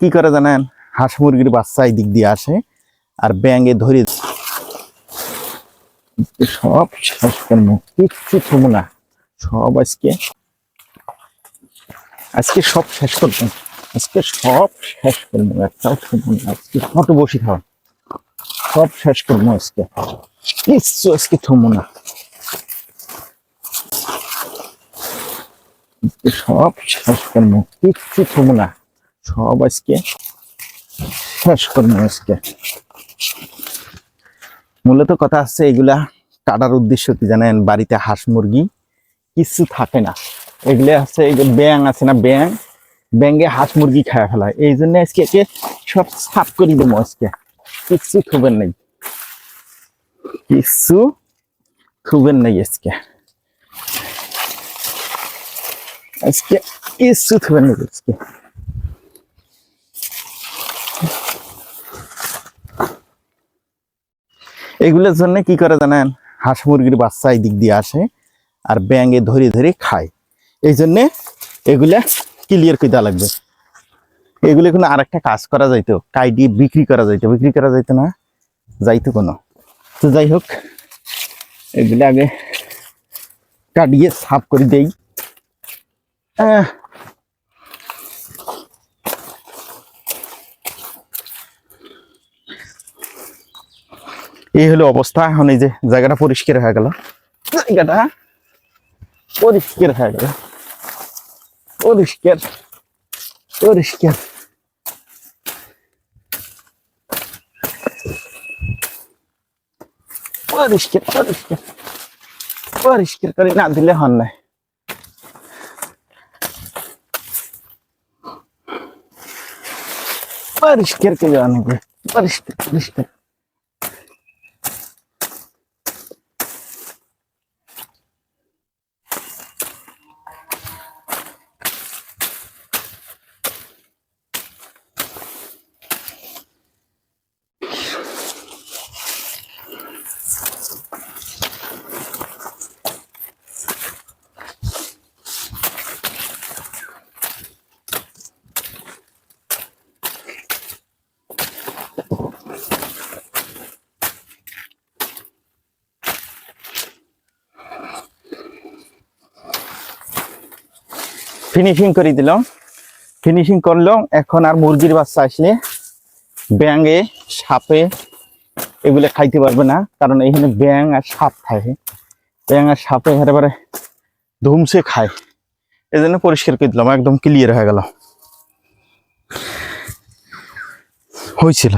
কি করে জানেন, হাঁস মুরগির বাচ্চা এই দিক দিয়ে আসে আর ব্যাঙে ধরে সব শেষ করবো, কিচ্ছু থমো না। সব আজকে সব শেষ করবো, আজকে সব শেষ করবো, একটাও থমো না। আজকে কত বসে খাওয়া, সব শেষ করবো আজকে, কিচ্ছু আজকে থমো না। সব শেষ করবো, কিচ্ছু থমো না। সব আজকে শেষ করবো আজকে। মূলত কথা আছে, এগুলা কাটার উদ্দেশ্য কি জানেন, বাড়িতে হাঁস মুরগি কিছু থাকে না, এগুলো আছে এই যে ব্যাং আছে না, ব্যাঙে হাঁস মুরগি খায় ফেলায়, এই জন্য আজকে একে সব সাফ করে দেবো আজকে। কিচ্ছু থুবেন নেই, কিচ্ছু থুবেন নেই আজকে, আজকে কিচ্ছু থুবেন নেই আজকে। এগুলোর জন্য কি করে জানেন, হাঁস মুরগির বাচ্চা এই দিক দিয়ে আসে আর ব্যাঙে ধরে ধরে খায়, এই জন্যে এগুলা ক্লিয়ার করে দেওয়া লাগবে। এগুলো কোনো আরেকটা কাজ করা যাইতো, কাইডিয়ে বিক্রি করা যাইতো না, যাইতো কোনো। তো যাই হোক, এগুলো আগে কাটিয়ে সাফ করে দেই। এই হলো অবস্থা। এখন এই যে জায়গাটা পরিষ্কার হয়ে গেল, জায়গাটা পরিষ্কার হয়ে গেল, পরিষ্কার পরিষ্কার পরিষ্কার পরিষ্কার পরিষ্কার করে না দিলে হন নাই। পরিষ্কার করে আনবে, পরিষ্কার পরিষ্কার। ফিনিশিং করে দিলাম, ফিনিশিং করলাম। এখন আর মুরগির বাচ্চা আসলে ব্যাঙে সাপে এগুলো খাইতে পারবে না, কারণ এখানে ব্যাঙ আর সাপ থাকে, ব্যাঙ আর সাপে একেবারে ধুমসে খায়, এই জন্য পরিষ্কার করে দিলাম, একদম ক্লিয়ার হয়ে গেল হয়েছিল।